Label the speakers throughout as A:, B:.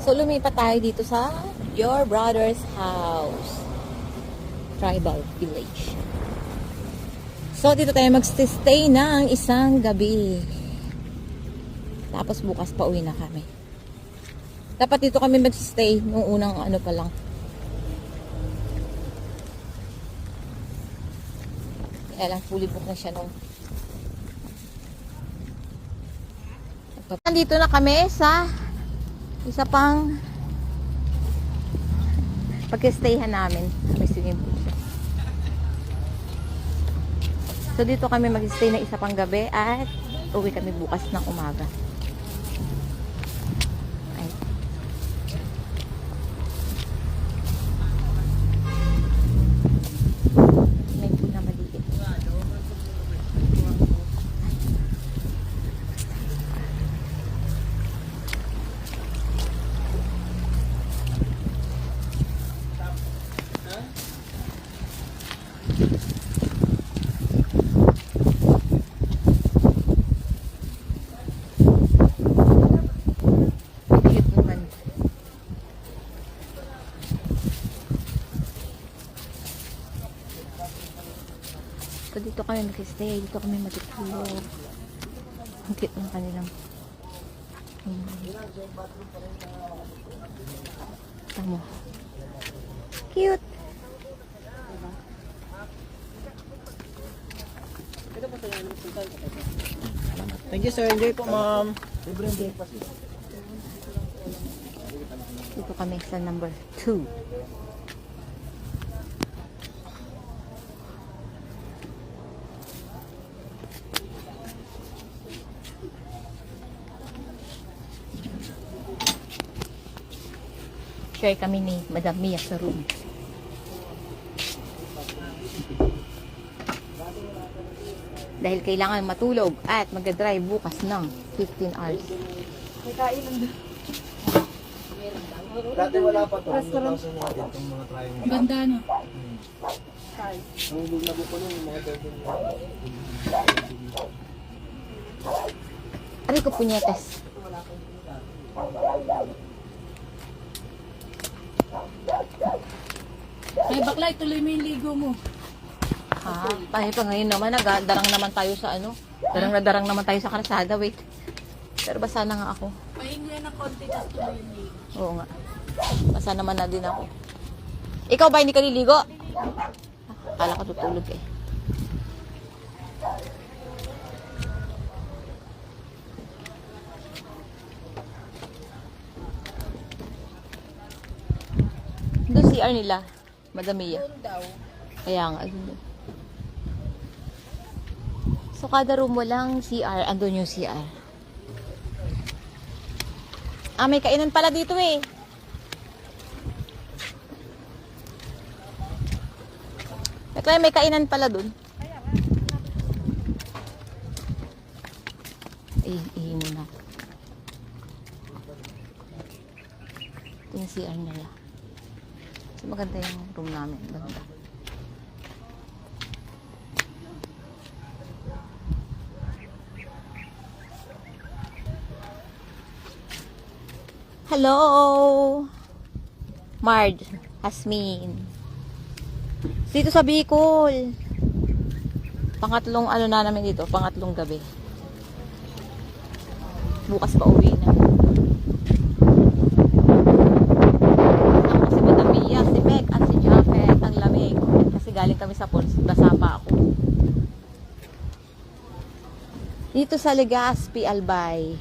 A: So, lumipat tayo dito sa Your Brother's House. Tribal Village. So, dito tayo mag-stay ng isang gabi. Tapos bukas pa uwi na kami. Dapat dito kami mag-stay nung unang ano pa lang. Kaya lang fully book na siya nung. Nandito na kami sa isa pang pag-stayhan namin. May swimming pool siya. So dito kami mag-stay na isa pang gabi at uwi kami bukas ng umaga. Ay. May pool na maliit. So, dito kami mag-stay. Dito kami matutulog. Ang cute ng kanilang tamo. Cute!
B: Thank you sir. Enjoy po ma'am.
A: Dito kami sa number 2. Share kami ni Madam Mia sa room. Dahil kailangan matulog at mag-drive bukas ng 15 hours.
C: May kainan doon.
B: Dati wala pa to. Restaurant. Itong mga trying.
C: Ganda no?
B: Ang labo ko nun, yung mga building.
A: Aray ko punyetes.
C: Ay bakla, ituloy mo yung ligo mo.
A: Ha? Tayo pa ngayon naman, nagdarang naman tayo sa ano. Darang na darang naman tayo sa kalsada. Wait. Pero basa na nga ako.
C: Pahinga ng konti, tapos tuloy yung ligo.
A: Oo nga. Basa naman na din ako. Ikaw ba hindi ka liligo? Akala ko tutulog eh. Doon CR nila. Madam Mia.
C: Doon daw.
A: Kaya nga. Doon. So kada room walang CR. Andun yung CR. Ah, may kainan pala dito eh. Kaya may kainan pala dun. Ihi muna. Ito yung CR nila. So maganda yung room namin. Ganda. Hello! Marge, Hasmin. Dito sa Bicol. Pangatlong ano na namin dito, pangatlong gabi. Bukas pa uwi na. Ako si Madam Mia, si Meg at si Japet, ang lamig. Kasi galing kami sa Pons, basa pa ako. Dito sa Legazpi, Albay.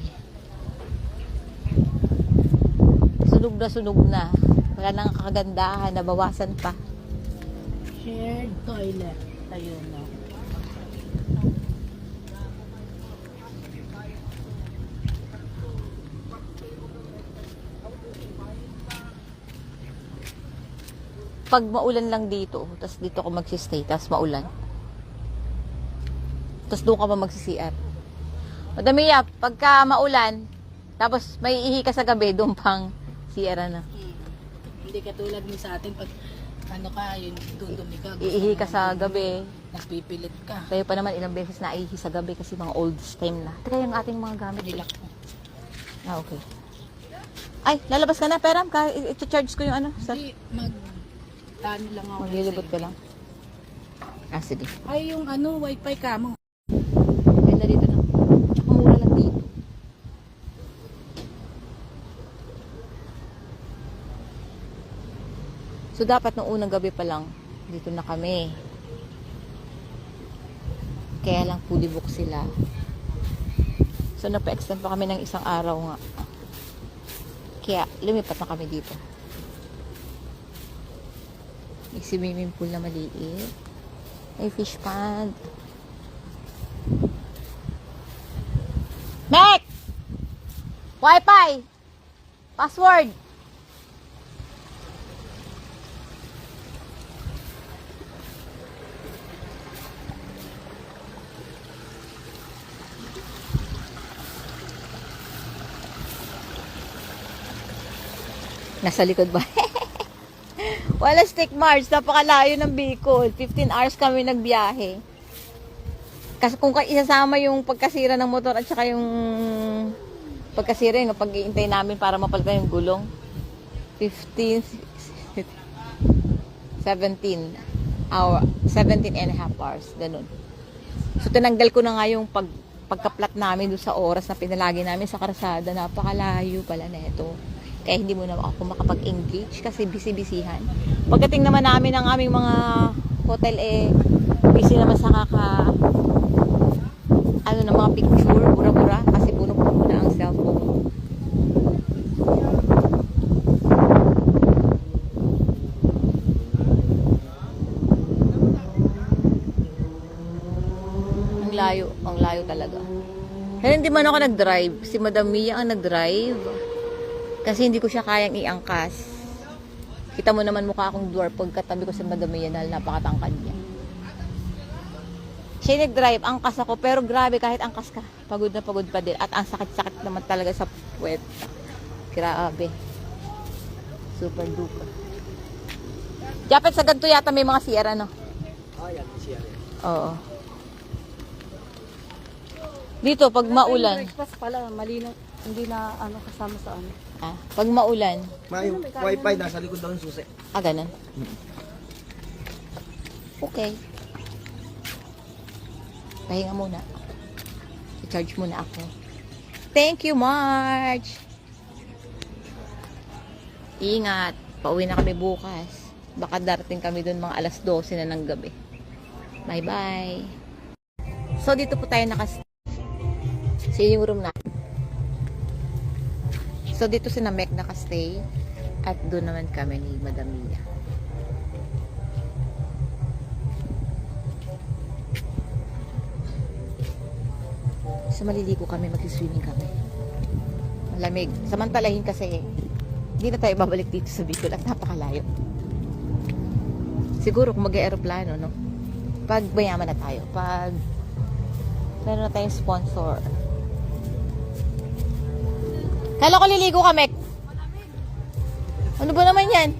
A: Sunog na. Wala nang kagandahan, nabawasan pa.
C: Shared toilet. Ayun no.
A: Pag maulan lang dito, tapos dito ako magsistay, tapos maulan. Tapos doon ka pa magsi-CR. Madam Mia, pagka maulan, tapos may ihi ka sa gabi, doon pang CR na.
C: Hindi katulad mo sa atin pag ano ka, yun dumi ka.
A: Iihi ka sa gabi.
C: Nagpipilit ka.
A: Kayo pa naman ilang beses na iihi sa gabi kasi mga old time na. Try yung ating mga gamit.
C: Nilak mo.
A: Ah, okay. Ay, lalabas ka na, Peram. Ito-charge ko yung ano.
C: Hindi, tano lang ako.
A: Maglilibot ka lang. Ah, sige.
C: Ay, yung ano, wifi ka mo.
A: Ganda dito na. Tsaka mura lang dito. So, dapat nung unang gabi pa lang, dito na kami. Kaya lang fully book sila. So, napa-extend pa kami ng isang araw nga. Kaya, lumipat na kami dito. May swimming pool na maliit. May fish pond. Mek! Wi-Fi! Password! Nasa likod ba? Wala stick march. Napakalayo ng Bicol. 15 hours kami nagbiyahe. Kasi kung isasama yung pagkasira ng motor at saka yung pagkasira yung pag-iintay namin para mapalitan yung gulong. 17 and a half hours. Ganun. So, tinanggal ko na nga yung pagkaplat namin doon sa oras na pinalagi namin sa karsada. Napakalayo pala na ito. Kaya hindi mo na ako makapag-engage kasi busy-busyhan. Pagdating naman namin ng aming mga hotel, busy naman sa mga picture, pura-pura, kasi puno-puno na ang cellphone. Ang layo talaga. Pero hindi man ako nag-drive. Si Madam Mia ang nag-drive. Kasi hindi ko siya kayang iangkas. Kita mo naman mukha akong dwarf pagkatabi ko sa Madam Mia dahil napakatangkad niya. Siya nag-drive, angkas ako. Pero grabe, kahit angkas ka, pagod na pagod pa din. At ang sakit-sakit naman talaga sa puwet. Grabe. Super duper. Japet, sa ganito yata may mga CR, ano?
B: Yan, siya.
A: Oo. Dito, pag maulan.
C: Breakfast pala, malinaw. Hindi na kasama sa ano.
A: Pag maulan.
B: May wifi nasa likod daw ng susi.
A: Ganun. Okay. Pahinga muna. I-charge muna ako. Thank you, Marge. Ingat. Pauwi na kami bukas. Baka darating kami dun mga alas 12 na ng gabi. Bye-bye. So, dito po tayo So, yung room natin. So, dito si Namek nakastay. At doon naman kami ni Madam Mia. So, maliligo kami, mag-swimming kami. Malamig. Samantalahin kasi, hindi na tayo babalik dito sa Bicol at napakalayo. Siguro kung mag-aeroplano, no? Pag mayaman na tayo. Pag meron na tayong sponsor. Kala ko liligo ka, Mek. Ano ba naman yan?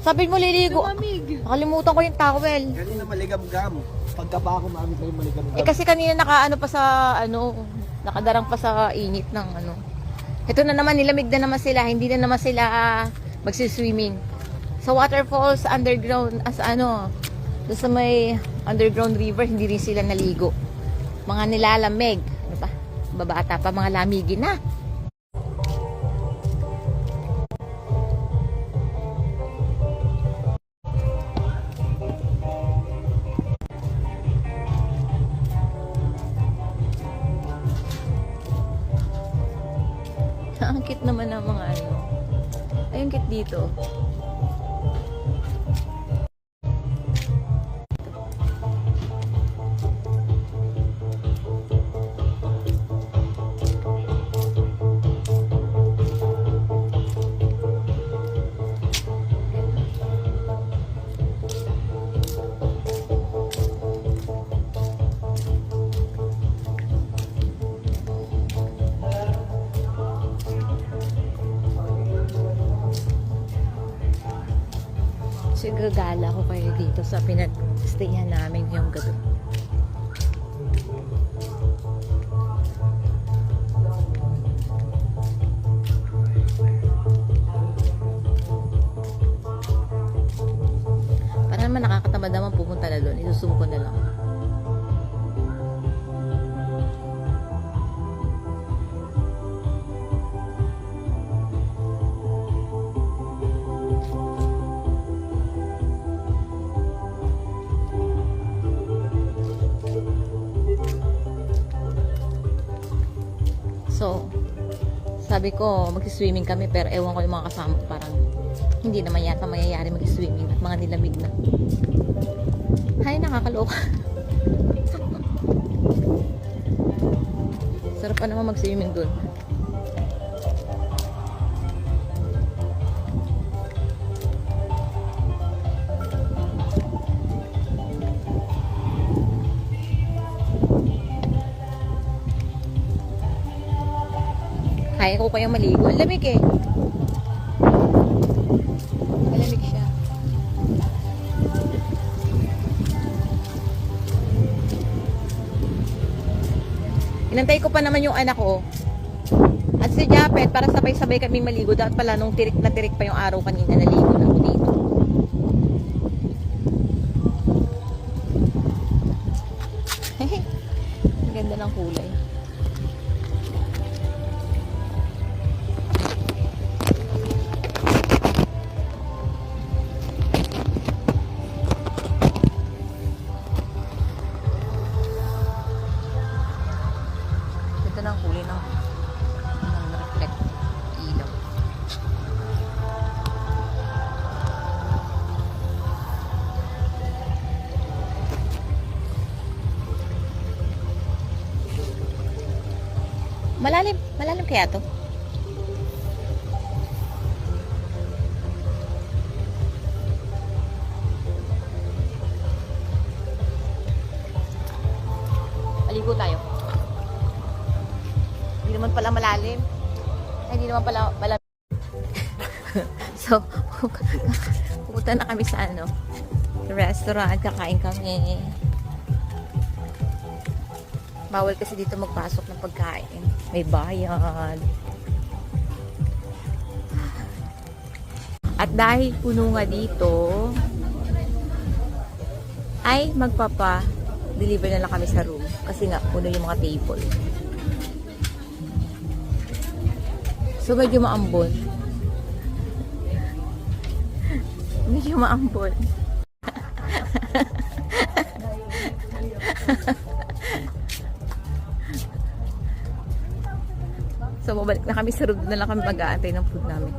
A: Sabi mo liligo. Nakalimutan ko yung towel.
B: Kanina maligam-gam. Pagka pa ako maamin kayo maligam-gam.
A: Kasi kanina nakadarang pa sa init ng ano. Ito na naman, nilamig na naman sila. Hindi na naman sila magsiswimming. Sa waterfalls, underground, doon sa may underground river, hindi rin sila naligo. Mga nilalamig. Ano pa? Babata pa, mga lamigin na. Ang cute naman ng mga Ayun, cute dito. Gagala ko kayo dito sa pinag-stayan namin yung gabi. Isusum ko na lang. So, sabi ko, mag-swimming kami pero ewan ko yung mga kasama ko parang hindi naman yata mayayari mag-swimming at mga nilamig na. Hay, nakakaloka. Sarap pa naman mag-swimming dun. Kaya ko kayang maligo. Ang lamig eh. Malamig siya. Inantay ko pa naman yung anak ko. At si Japet, para sabay-sabay kaming maligo. Dapat pala nung tirik na tirik pa yung araw kanina, naligo na ako dito. Ang ganda ng kulay. Ng kulay ng reflect ilaw. Malalim kaya to? Maligo tayo. Hindi naman pala malalim. Ay, hindi naman pala malamig. So, pupunta na kami sa restaurant. Kakain kami. Bawal kasi dito magpasok ng pagkain. May bayad. At dahil puno nga dito, ay magpapa-deliver na lang kami sa room. Kasi nga, puno yung mga table. So, medyo maambon. Medyo maambon. So, mabalik na kami sa room. Na lang kami mag-aantay ng food namin.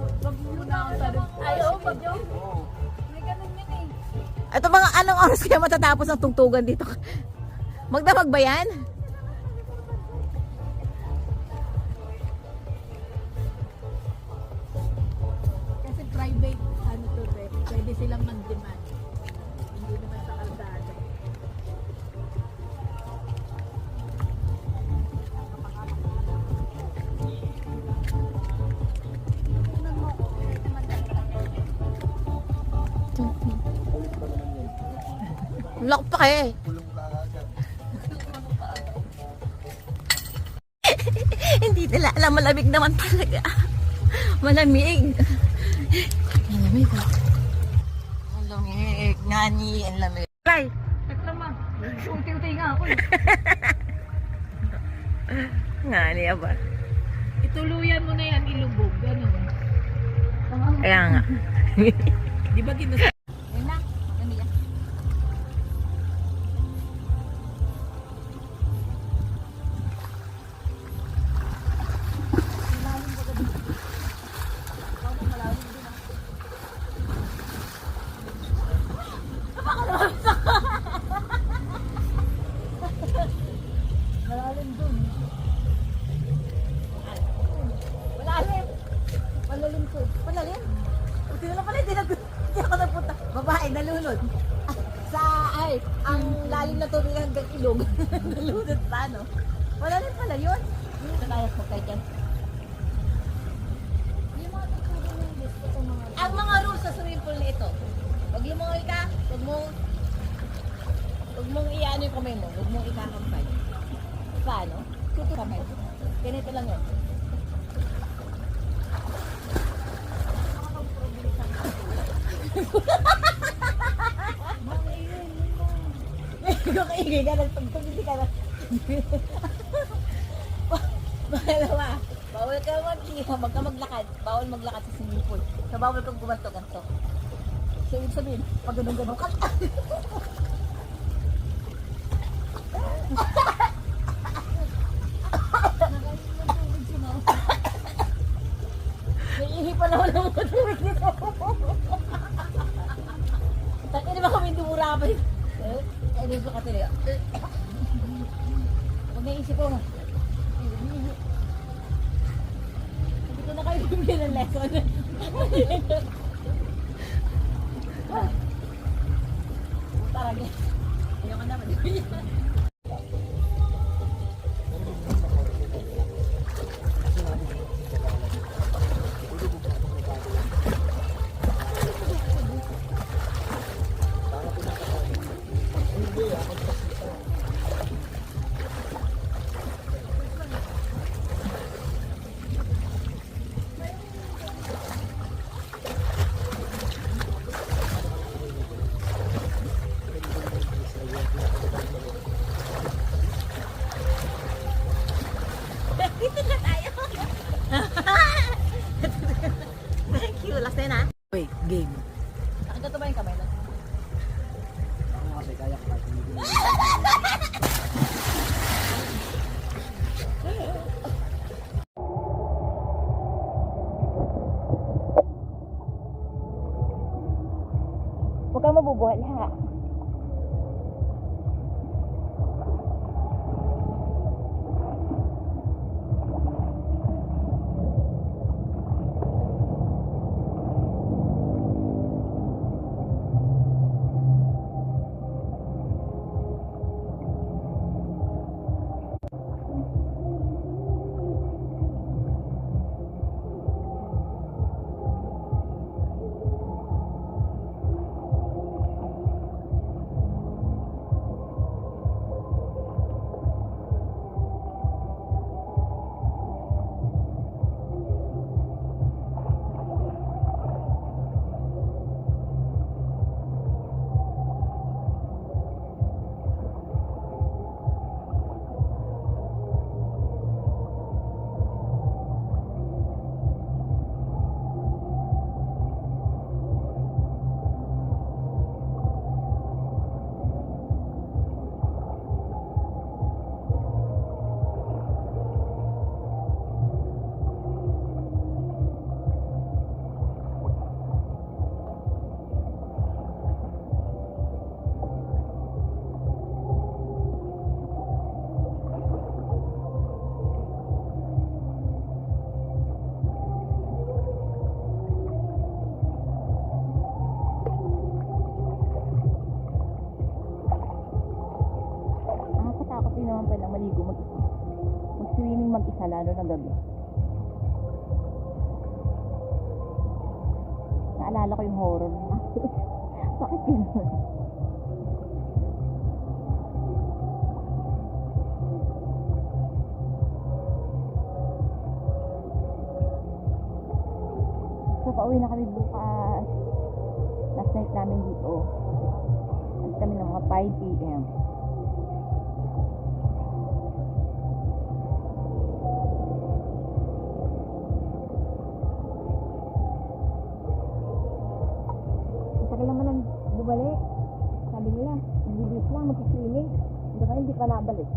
A: Ito mga anong oras kaya matatapos ang tungtugan dito? Magdamag ba yan?
C: Private, pwede silang mag-demand. Hindi naman sa kalsada.
A: Lock pa kayo eh. Hindi nila alam, malamig naman talaga. Malamig. Ang lamig ah. Ang lamig. Ngani, ang lamig. Ay!
C: Ito naman. Unti-unti nga ako eh.
A: Ngani ba?
C: Ituluyan mo na yan, ilubog. Ganun.
A: Kaya nga.
C: Di ba ginusto?
A: Ayun na. Lamig ah.
C: Malalim dun.
A: Malalim. Malalim ko. Malalim? Buti na lang pala, hindi ako napunta. Babae, nalunod. Ang lalim na tubig hanggang ilog. Nalunod pa, no? Malalim pala yun. Hindi na tayo pagkay dyan. Ang mga rules sa swimming pool na ito. Pag lumungoy ka, huwag mong iano yung kamay mo. Huwag mong ikakampay. Paano? Tuto kamay. Ganito lang yun. Magkakaingay ka ng pagtog, hindi ka na. Pangalawa, bawal ka maglakad. Bawal maglakad sa swimming pool. So, bawal kang gumanto-ganto. So, ibig sabihin, pag ganun-ganun ka. Naiihi pa naman ang matulog nito. Taki naman kami dumura pa yun. Ano yung ka talaga? Huwag naisip ko. Hindi ko na kayo bumili ng lesson. Parang yan. Ayaw ka naman. Dito na tayo. Thank you. Last na.
C: Wait, game.
A: Nakita ba yung kamay na?
B: Ako kasi kaya ko kahit hindi.
A: Huwag kang mabubuhal ha. Naman pala maligo mag-swimming mag-isa lalo na gabi. Naalala ko yung horror na. Bakit gano'n? So pauwi na kami bukas. Last night namin dito. Alis kami ng mga 5 p.m. Tagal naman ang bumalik. Sabi nila, bibis lang, mag-swimming. Hindi pa nabalik.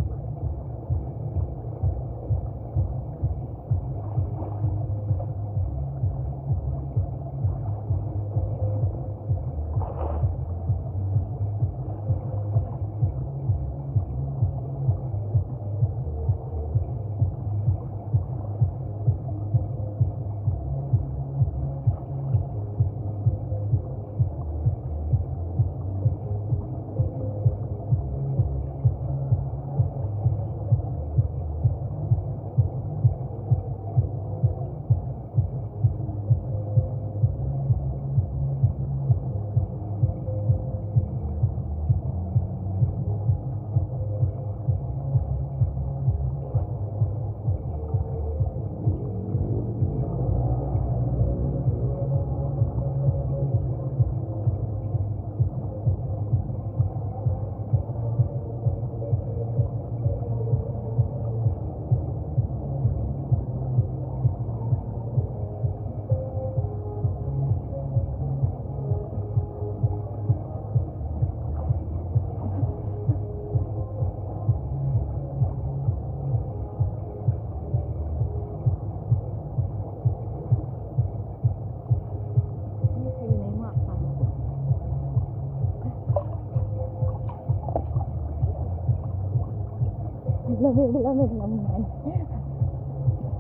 A: lamig naman.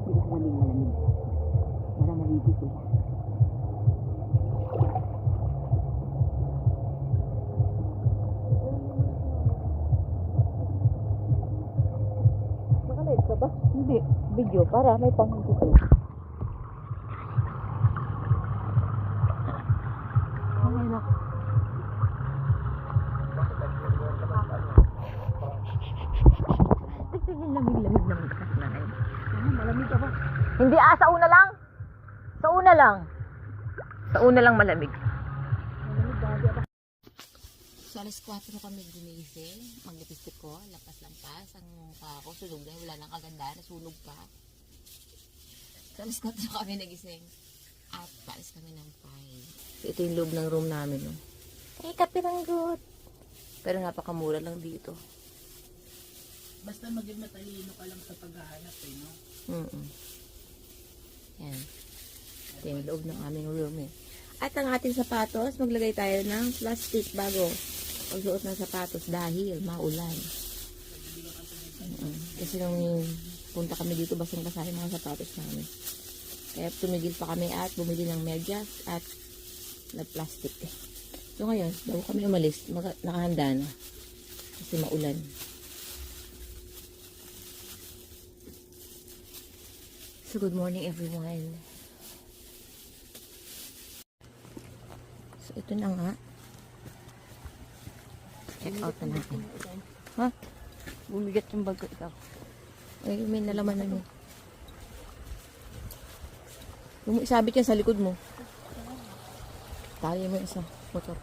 A: Bilis malamig. Para maligo sila. Nakalive ka ba? Hindi. Video para may panghugot. Okay na. Tignan yung lamig-lamig ng ikas na rin.
B: Malamig ka ba?
A: Hindi sa una lang. Sa una lang. Sa una lang malamig. So, alas 4 na kami gumising. Maglipstick ko, lampas-lampas. Ang mukha ko, sunog na. Wala nang kaganda, nasunog pa. So, alas 4 na kami nagising. At paalis kami ng 5. So, ito yung loob ng room namin. No? Ay, kapiranggot. Pero napakamura lang dito.
C: Basta maging matalino ka lang sa paghahanap eh, no?
A: Yan. Ito yung loob ng aming room eh. At ang ating sapatos, maglagay tayo ng plastic bago pagsuot ng sapatos dahil maulan. Kasi nung punta kami dito, basang-basa yung mga sapatos namin. Kaya tumigil pa kami at bumili ng medyas at nag-plastic. So ngayon, bago kami umalis, nakahanda na. Kasi maulan. So good morning everyone. So ito na nga. Check out na natin. Ha?
C: Bumigat yung bag ko ikaw.
A: Ay, may nalaman na mo. Yung isabit yan sa likod mo. Tali mo yung isa. Motor.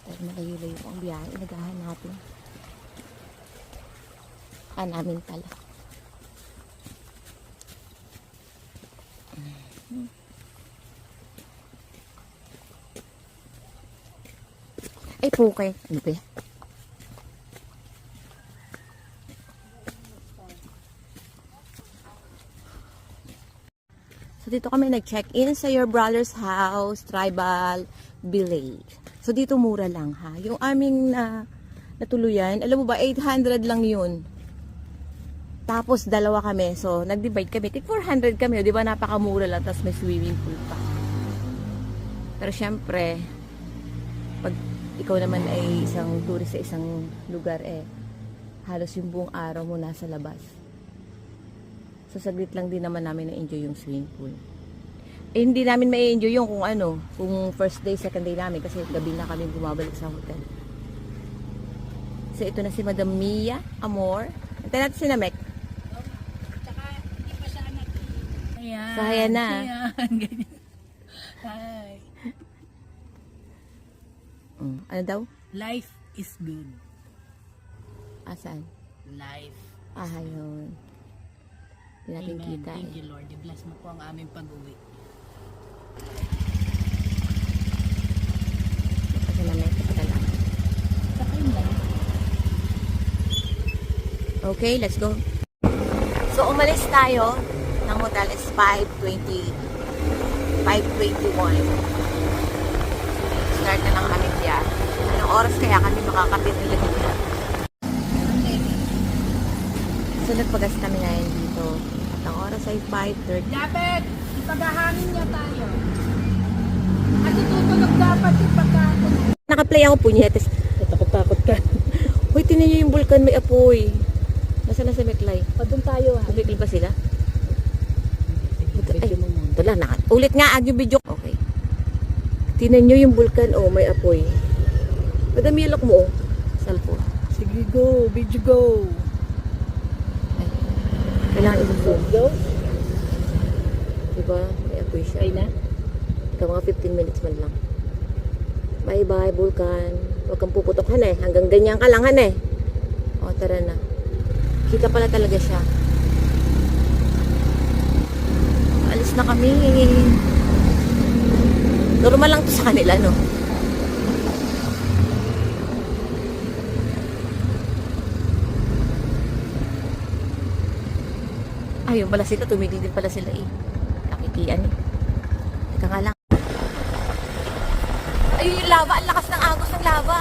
A: Dahil malayo-layo ang biyahe. Nagahan natin. Namin pala. Ay, pukay. Ano ba yan? So, dito kami nag-check-in sa Your Brother's House, Tribal Village. So, dito mura lang ha. Yung aming natuluyan, alam mo ba, 800 lang yun. Tapos, dalawa kami. So, nag-divide kami. Tig 400 kami. Di ba, napakamura lang. Tapos, may swimming pool pa. Pero, syempre, pag ikaw naman ay isang tourist sa isang lugar, halos yung buong araw mo nasa labas. So, saglit lang din naman namin na-enjoy yung swimming pool. Hindi namin ma-enjoy yung kung first day, second day namin. Kasi gabi na kami bumabalik sa hotel. So, ito na si Madam Mia Amor. Antayin natin si Namek.
C: Ayan.
A: So, ayan na.
C: Ayan. Ganyan. Hi.
A: Ano daw?
C: Life is good.
A: Asan?
C: Life.
A: Ayun. Hindi natin
C: Amen.
A: kita
C: Thank you, Lord. I-bless mo po ang aming pag-uwi.
A: Kasi Namek, ito lang.
C: Sakay lang.
A: Okay, let's go. So, umalis tayo ng hotel is 5:21. Start na ng aming biyahe. Anong oras kaya kami makakapit nila dito? So, nagpagas kami ngayon dito. At ang oras ay 5:30.
C: Dapat, ipaghahangin niya tayo. At itutulog dapat yung pagkakot.
A: Nakaplay ako punyetes. Takot-takot ka. Hoy, tinan niyo yung vulkan, may apoy. Nasaan na si Meklay?
C: O, doon tayo ha.
A: Tumigil ba sila? Ay, ito lang. Ulit nga, yung video. Okay. Tinan nyo yung vulkan, may apoy. Madami yung lock mo, cellphone.
C: Sige, go. Video go.
A: Ay, kailangan i-zoom.
C: Go.
A: Diba? May apoy siya.
C: Okay na?
A: Ika mga 15 minutes man lang. Bye-bye, vulkan. Huwag kang puputok, hanggang ganyan ka lang, O, tara na. Kita pala talaga siya. Alis na kami. Normal lang to sa kanila, no? Ayun pala sila, tumigil din pala sila Nakikian Teka nga lang. lava. Ang lakas ng agos ng lava.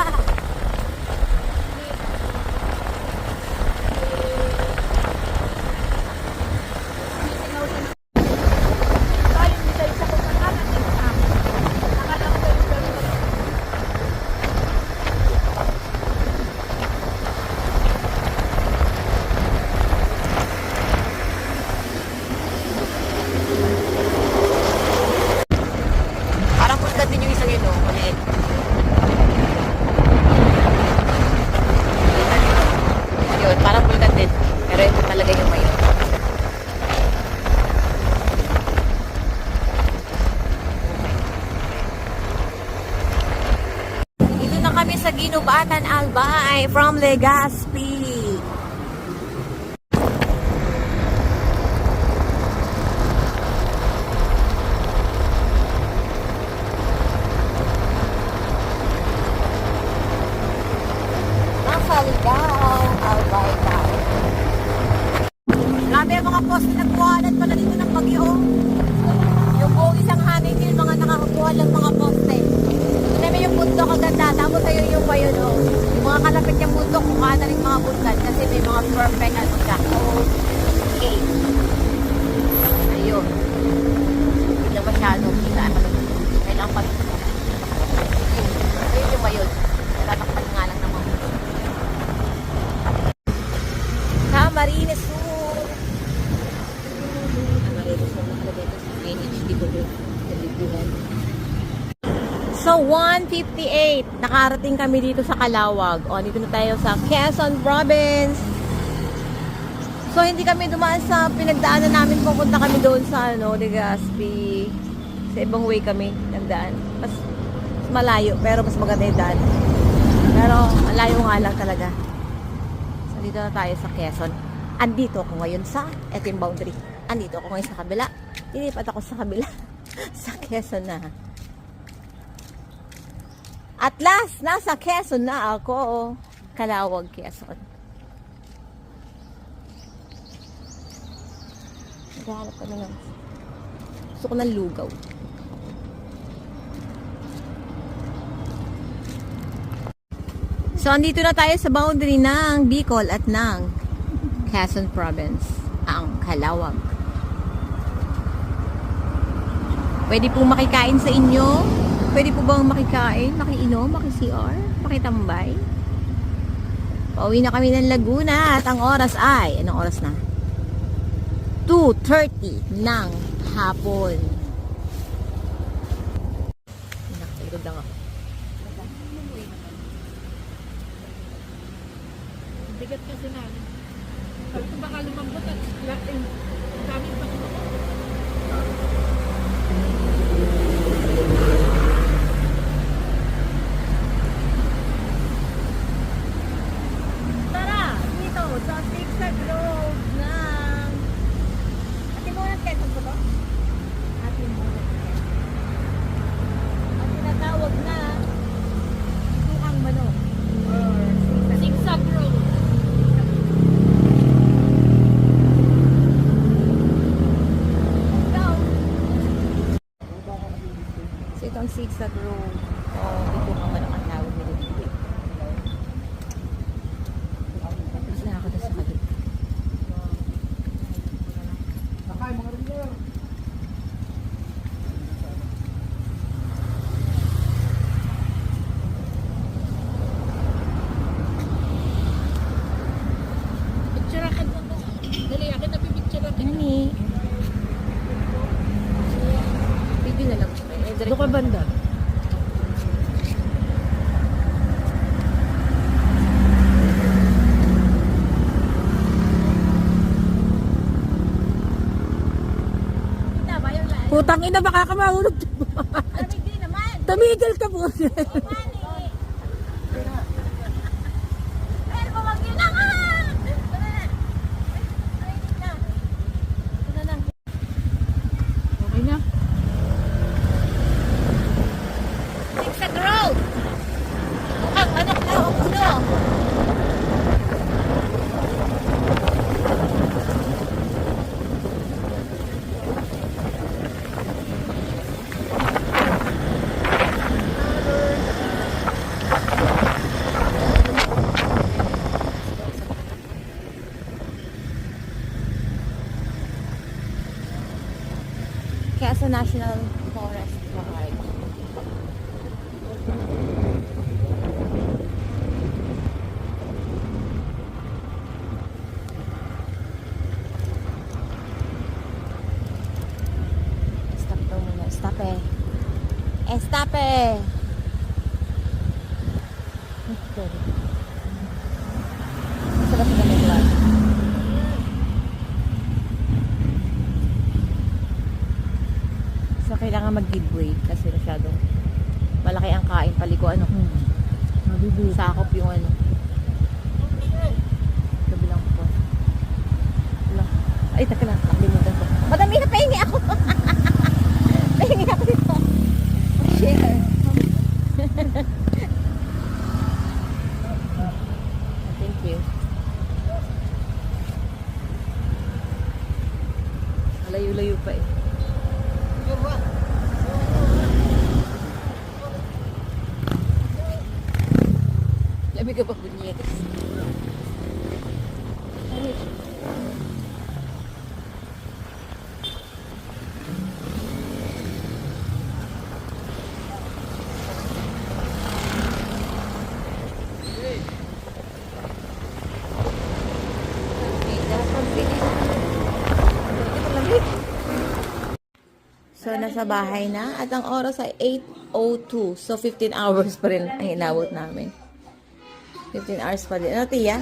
A: Parang pulgan din yung isang yun, oh. Maliit. Yun, parang pulgan din. Pero ito talaga yung mayon. Dito na kami sa Ginubatan, Albay from Legazpi. Nasa Ligao, Albay tayo. Grabe ang mga poste na nagbuhalan pala dito ng bagyo. Yung buong isang hangin yun, mga nakakuha lang mga poste. Ito naman yung bundok kaganda. Tapos ayun yung pa yun, oh. Yung mga kalapit yung bundok, mukha na rin mga bundok kasi may mga perfect ano siya. Okay. Ayun. Hindi lang masyado kita. Kailangan pa rin. Ayun yung mayon. Natatakpan nga lang naman. Camarines Sur. Camarines Sur nakalagay ito sa PHD ko doon. So, 1:58. Nakarating kami dito sa Calawag. O, dito na tayo sa Quezon Province. So, hindi kami dumaan sa pinagdaanan namin. Pupunta kami doon sa, Legazpi. Sa ibang way kami nagdaan. Mas malayo, pero mas maganda yung daan. Pero, malayo nga lang talaga. So, dito na tayo sa Quezon. Andito ako ngayon sa, eto yung boundary. Andito ako ngayon sa kabila. Lilipat ako sa kabila. Sa Quezon na. At last, nasa Quezon na ako. Calawag, Quezon. Naghahanap ko na lang. Gusto ko ng lugaw. So, andito na tayo sa boundary ng Bicol at ng Quezon Province, ang Calawag. Pwede pong makikain sa inyo. Pwede po bang makikain, makiinom, maki-CR, makitambay? Pauwi na kami ng Laguna at ang oras ay, anong oras na? 2:30 ng hapon. Nakatagod lang ako.
C: Bigat kasi namin. Sabi ko baka lumambot at laking dami pa.
A: Tara, dito sa Zigzag Road ng Atimunan, Quezon po to? Atimunan, Quezon. Ang tinatawag na Duang Manok or
C: Zigzag road.
A: So ito ang Zigzag Road. O, dito ang Manok ang tawag nila dito. Tapos na ako doon sa kabit.
B: Nakay, mga rinler.
C: Picture-akan mo to. Dali, akin na pipicture-akan.
A: Nani? Video na lang.
C: Doon ka banda. Putang ina, baka ka mahulog.
A: Hindi naman.
C: Tumigil ka po.
A: Pero wag yun na nga! Ito na. Ay, hindi na. Ito na.
C: Okay na.
A: Zigzag Road! Ang anak na ang puno. sa National Forest Park. Stop daw muna. Stop eh. Stop eh. Sarap na nila. So, kailangan mag-give way kasi masyadong malaki ang kain paliko. Ano? Sakop yung ano. Kabilang ko. Wala. Ay, taka lang. Nakalimutan ko. Madami na pahingi ako. Pahingi ako dito. Share. Thank you. Layo-layo pa eh. Lamig ka pa bunyetes. So, nasa bahay na. At ang oras ay 8:02. So, 15 hours pa rin ang inabot namin. 15 hours pa din. Ano, Tia?